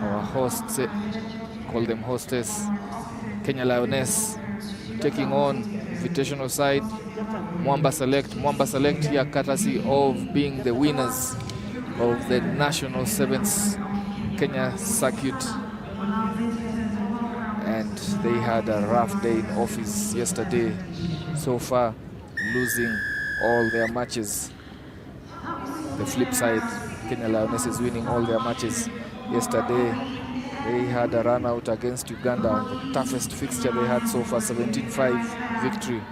our hosts, call them hostess, Kenya Lioness, taking on invitational side Mwamba Select. Mwamba Select here courtesy of being the winners of the National Sevens Kenya circuit. And they had a rough day in office yesterday. So far, losing all their matches. The flip side, Kenya Lionesses winning all their matches. Yesterday, they had a run out against Uganda, the toughest fixture they had so far, 17-5 victory.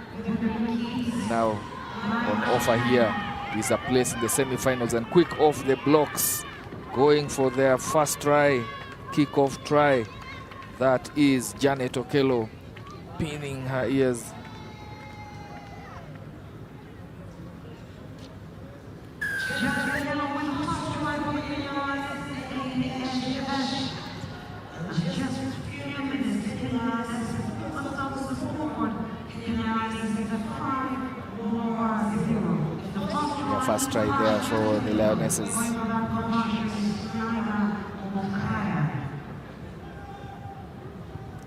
Now, on offer here is a place in the semi-finals, and quick off the blocks, going for their first try, kick-off try. That is Janet Okello pinning her ears. Yeah, first try there for the Lionesses.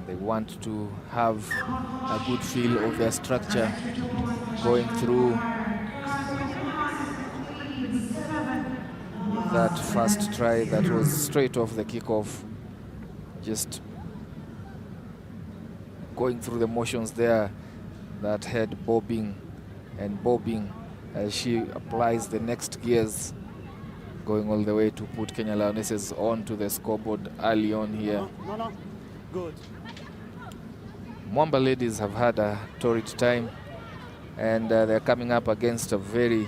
They want to have a good feel of their structure going through that first try that was straight off the kickoff. Just going through the motions there, that head bobbing and bobbing as she applies the next gears, going all the way to put Kenya Lionesses onto the scoreboard early on here. No. Good. Mwamba ladies have had a torrid time, and they're coming up against a very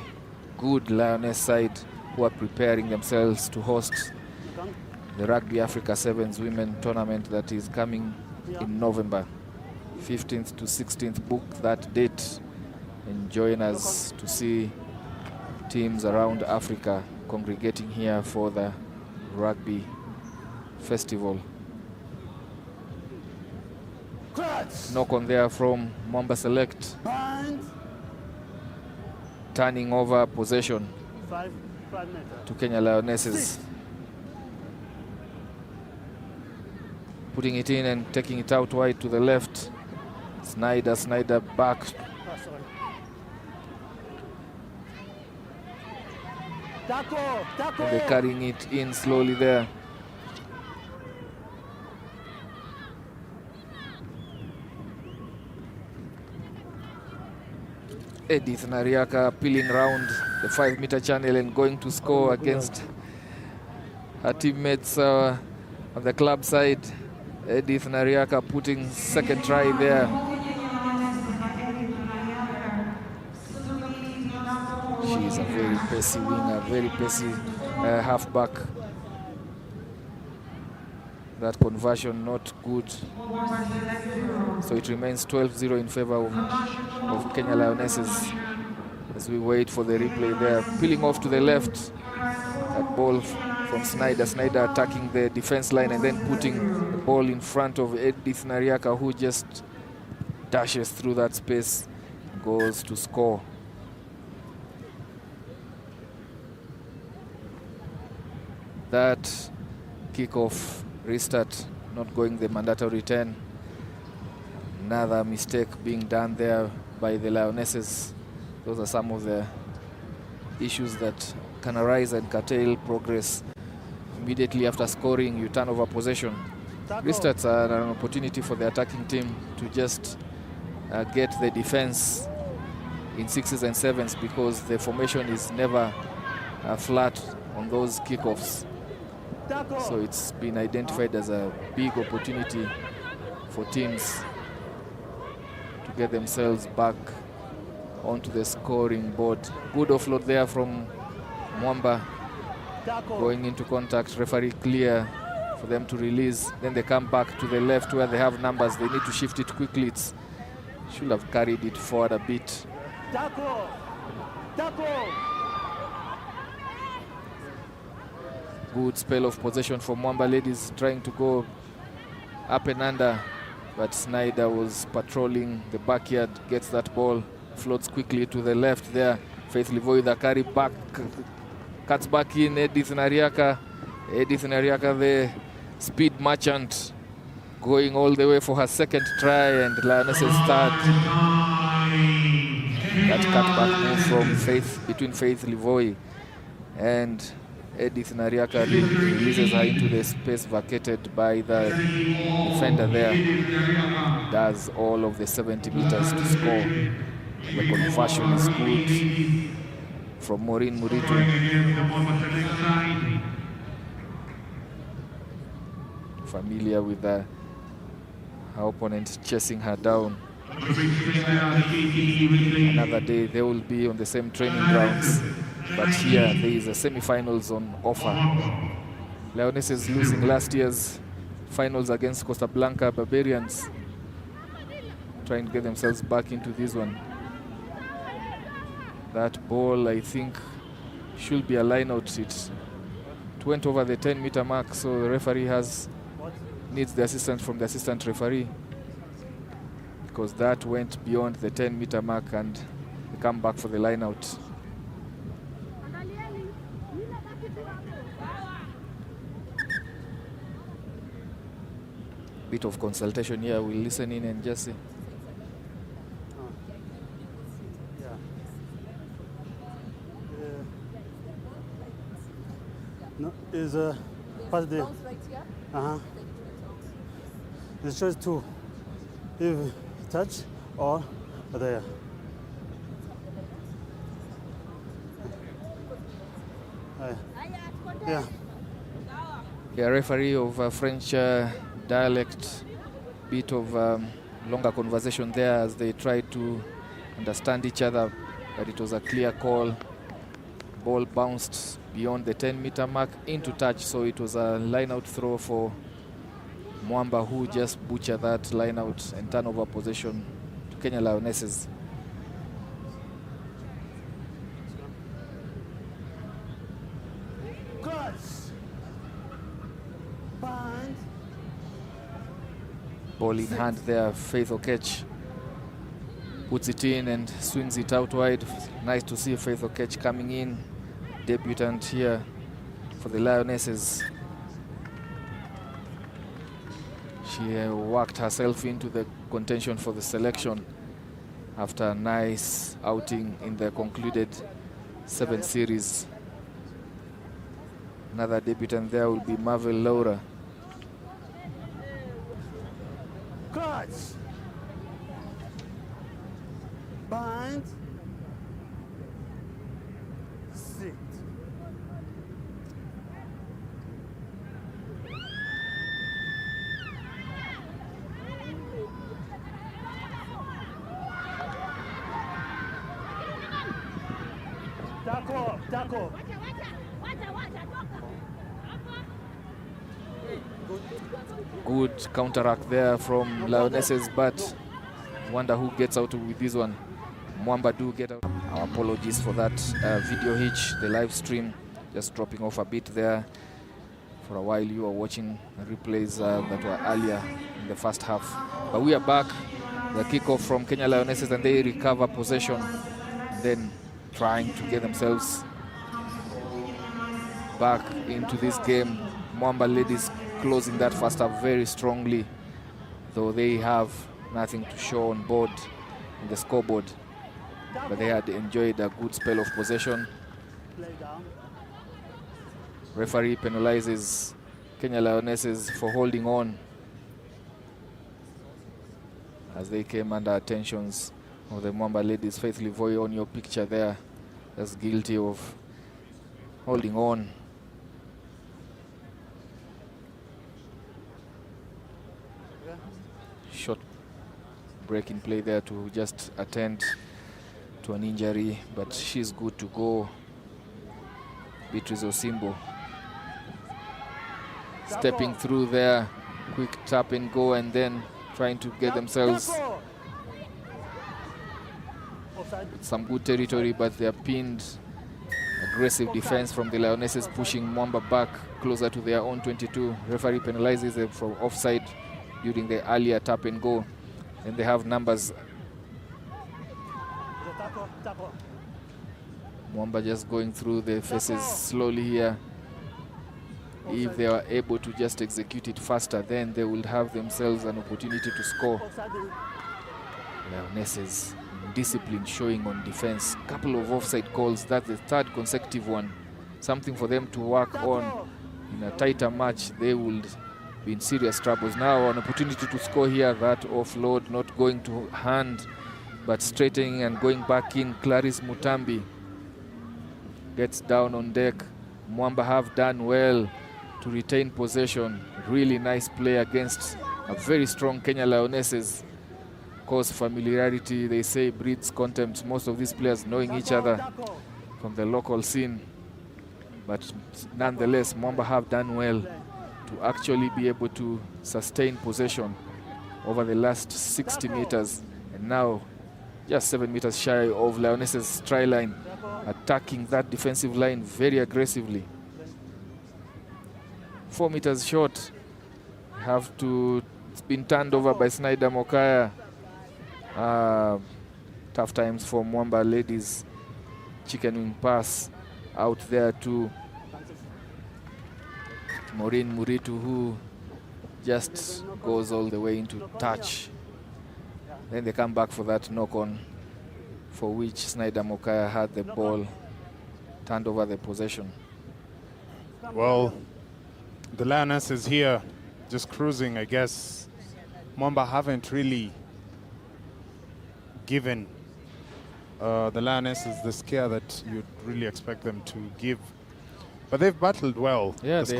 good Lioness side who are preparing themselves to host the Rugby Africa Sevens Women Tournament that is coming in November 15th to 16th. Book that date and join us to see teams around Africa congregating here for the rugby festival. Knock on there from Mwamba Select. Turning over possession to Kenya Lionesses. Putting it in and taking it out wide to the left. Snyder back. And they're carrying it in slowly there. Edith Nariaka peeling around the 5-meter channel and going to score against her teammates on the club side. Edith Nariaka putting second try there. She is a very pacey winger, very pacey halfback. That conversion not good. So it remains 12-0 in favor of Kenya Lionesses as we wait for the replay there. Peeling off to the left. That ball from Snyder. Snyder attacking the defense line and then putting the ball in front of Edith Nariaka, who just dashes through that space, goes to score. That kickoff restart not going the mandatory 10. Another mistake being done there by the Lionesses. Those are some of the issues that can arise and curtail progress. Immediately after scoring, you turn over possession. Restarts are an opportunity for the attacking team to just get the defense in 6s and 7s, because the formation is never flat on those kickoffs. So it's been identified as a big opportunity for teams to get themselves back onto the scoring board. Good offload there from Mwamba, going into contact. Referee clear for them to release. Then they come back to the left where they have numbers. They need to shift it quickly. It should have carried it forward a bit. Good spell of possession for Mwamba ladies, trying to go up and under, but Snyder was patrolling the backyard, gets that ball, floats quickly to the left there. Faith Livoy the carry back, cuts back in. Edith Nariaka, the Speed Merchant going all the way for her second try, and Lionesses third. That cutback move from between Faith Livoy and Edith Nariaka releases her into the space vacated by the defender there. Does all of the 70 meters to score. The conversion is good from Maureen Muritu. Familiar with her opponent chasing her down. Another day they will be on the same training grounds, but here there is a semi-finals on offer. Lionesses losing last year's finals against Costa Blanca Barbarians, trying to get themselves back into this one. That ball, I think, should be a line out. It went over the 10-meter mark, so the referee needs the assistance from the assistant referee, because that went beyond the 10-meter mark, and they come back for the line out. Bit of consultation here. We'll listen in and just see. No, is pass the. The choice two. If touch or there. Yeah. Yeah, referee of French dialect. Bit of longer conversation there as they tried to understand each other, but it was a clear call. Ball bounced beyond the 10-meter mark into touch, so it was a line-out throw for Mwamba, who just butchered that line-out and turn over possession to Kenya Lionesses. Ball in hand there, Faith Okech puts it in and swings it out wide. Nice to see Faith Okech coming in, debutant here for the Lionesses. She worked herself into the contention for the selection after a nice outing in the concluded 7th series. Another debutant there will be Marvel Laura. Bind. Sit. Tackle. Good counteract there from Lionesses, but wonder who gets out with this one. Mwamba do get out. Our apologies for that video hitch, the live stream just dropping off a bit there. For a while you were watching replays that were earlier in the first half. But we are back. The kickoff from Kenya Lionesses, and they recover possession, then trying to get themselves back into this game. Mwamba ladies closing that first half very strongly, though they have nothing to show on board in the scoreboard. But they had enjoyed a good spell of possession. Referee penalizes Kenya Lionesses for holding on as they came under attentions of the Mwamba ladies. Faith Livoy on your picture there, that's guilty of holding on. Short break in play there to just attend to an injury, but she's good to go. Beatrice Osimbo stepping through there, quick tap and go, and then trying to get themselves some good territory, but they are pinned. Aggressive defense from the Lionesses, pushing Mwamba back closer to their own 22. Referee penalizes them from offside during the earlier tap and go, and they have numbers. Mwamba just going through the faces slowly here. If they are able to just execute it faster, then they will have themselves an opportunity to score. Lionesses discipline showing on defense. Couple of offside calls. That's the third consecutive one. Something for them to work on. In a tighter match, they will be in serious troubles. Now an opportunity to score here. That offload not going to hand, but straightening and going back in. Clarice Mutambi gets down on deck. Mwamba have done well to retain possession. Really nice play against a very strong Kenya Lionesses. Of course, familiarity, they say, breeds contempt. Most of these players knowing each other from the local scene. But nonetheless, Mwamba have done well to actually be able to sustain possession over the last 60 meters. And now just 7 meters shy of Lionesses' try line, attacking that defensive line very aggressively. 4 meters short. Have to, it's been turned over by Snyder Mokaya. Tough times for Mwamba ladies. Chicken wing pass out there to Maureen Muritu, who just goes all the way into touch. Then they come back for that knock-on, for which Snyder Mokaya had the ball, turned over the possession. Well, the Lionesses here just cruising, I guess. Mwamba haven't really given the Lionesses the scare that you'd really expect them to give. But they've battled well. Yeah, the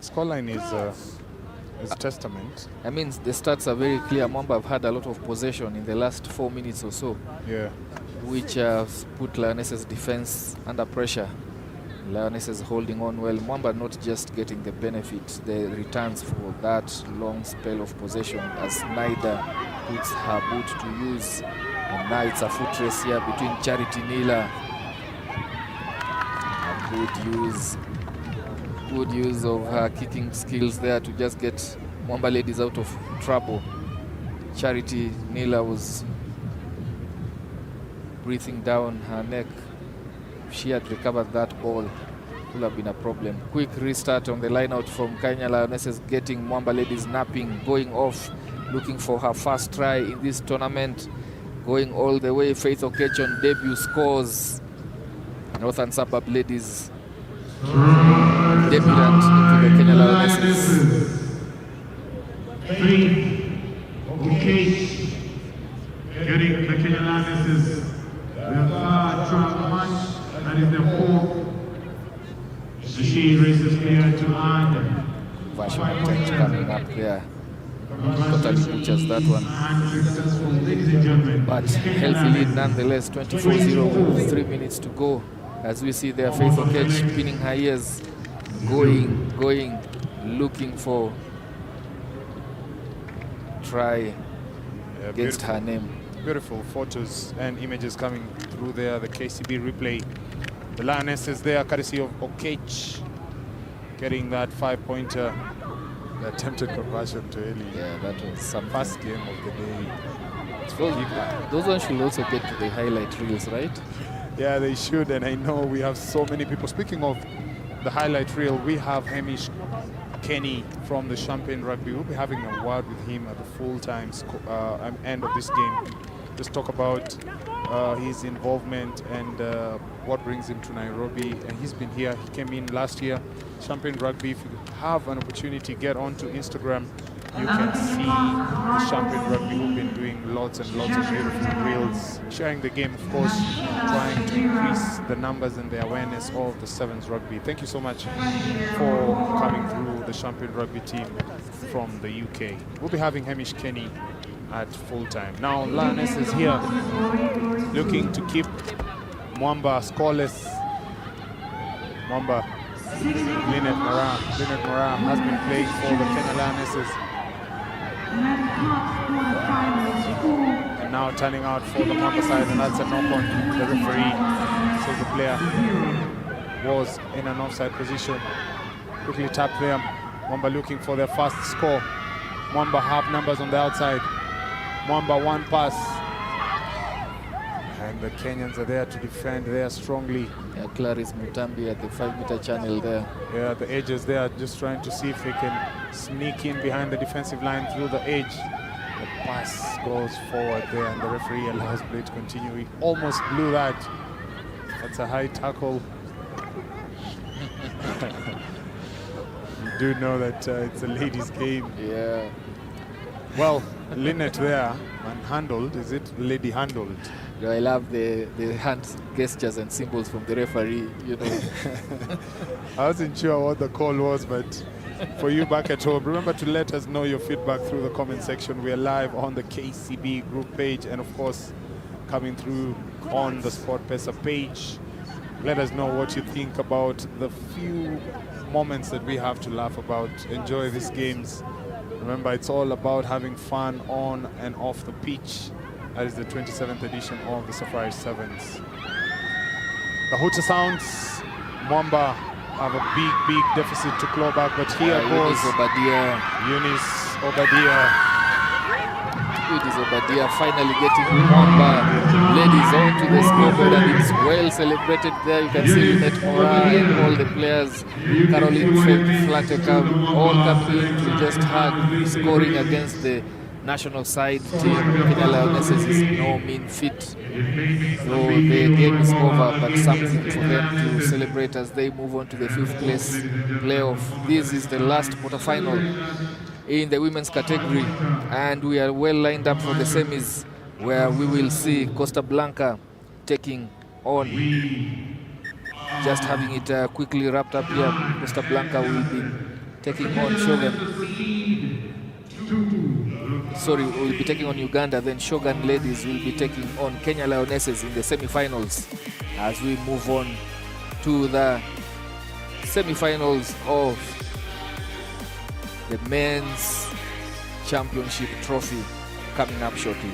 scoreline is a testament. I mean, the stats are very clear. Mwamba have had a lot of possession in the last 4 minutes or so. Yeah. Which has put Lionesses' defense under pressure. Lionesses holding on well. Mwamba not just getting the benefit, the returns for that long spell of possession as Snyder puts her boot to use. And now it's a foot race here between Charity Nila. Good use of her kicking skills there to just get Mwamba ladies out of trouble. Charity Nila was breathing down her neck. If she had recovered that ball, it would have been a problem. Quick restart on the line out from Kenya Lionesses, getting Mwamba ladies napping, going off, looking for her first try in this tournament. Going all the way, Faith Okech on debut scores. Northern Suburb ladies debutant into the Kenya Lionesses. 3, Okech, getting the Kenya Lionesses their third track match, that is the 4th. She races here to earn Version attempt coming up there. Totally butchers that one. But healthy lead nonetheless, 24-0 with 3 minutes to go. As we see there, Faith Okech pinning her ears, going, looking for try against her name. Beautiful photos and images coming through there. The KCB replay. The Lionesses there, courtesy of Okech, getting that 5-pointer. The attempted conversion to Eli. Yeah, that was some first game of the day. Those ones should also get to the highlight reels, right? Yeah, they should, and I know we have so many people. Speaking of the highlight reel, we have Hamish Kenny from the Champagne Rugby. We'll be having a word with him at the full-time end of this game. Just talk about his involvement and what brings him to Nairobi. And he's been here. He came in last year. Champagne Rugby, if you have an opportunity, get onto Instagram. You can see the Champagne Rugby who've been doing lots and lots of beautiful reels, sharing the game, of course, trying to increase the numbers and the awareness of the Sevens Rugby. Thank you so much for coming through the Champagne Rugby team from the UK. We'll be having Hamish Kenny at full time. Now Lioness is here looking to keep Mwamba scoreless. Mwamba, Lynette Moran has been playing for the Kenya Lionesses. And now turning out for the Mwamba side, and that's a knock on the referee. So the player was in an offside position. Quickly tapped there. Mwamba looking for their first score. Mwamba have numbers on the outside. Mwamba one pass. And the Kenyans are there to defend there strongly. Yeah, Clarice Mutambi at the 5-meter channel there. Yeah, the edges there, just trying to see if they can sneak in behind the defensive line through the edge. The pass goes forward there, and the referee allows play to continue. He almost blew that. That's a high tackle. You do know that it's a ladies' game. Yeah. Well, Lynette there, manhandled. Is it lady handled? I love the hand gestures and symbols from the referee, you know. I wasn't sure what the call was, but for you back at home, remember to let us know your feedback through the comment section. We are live on the KCB group page and, of course, coming through on the Sportpesa page. Let us know what you think about the few moments that we have to laugh about. Enjoy these games. Remember, it's all about having fun on and off the pitch. That is the 27th edition of the Safari Sevens. The Hooter Sounds, Mwamba have a big deficit to claw back, but here goes Eunice Obadia finally getting Mwamba ladies onto the scoreboard, and it's well celebrated there. You can see Lynette Mora and all the players, Caroline Flateka, all coming in to just hug, scoring against the national side team. Kenya Lionesses is no mean feat. So the game is over, but something for them to celebrate as they move on to the 5th place playoff. This is the last quarterfinal in the women's category, and we are well lined up for the semis, where we will see Costa Blanca taking on, just having it quickly wrapped up here. Costa Blanca will be taking on will be taking on Uganda, then Shogun Ladies will be taking on Kenya Lionesses in the semi-finals, as we move on to the semi-finals of the men's championship trophy coming up shortly.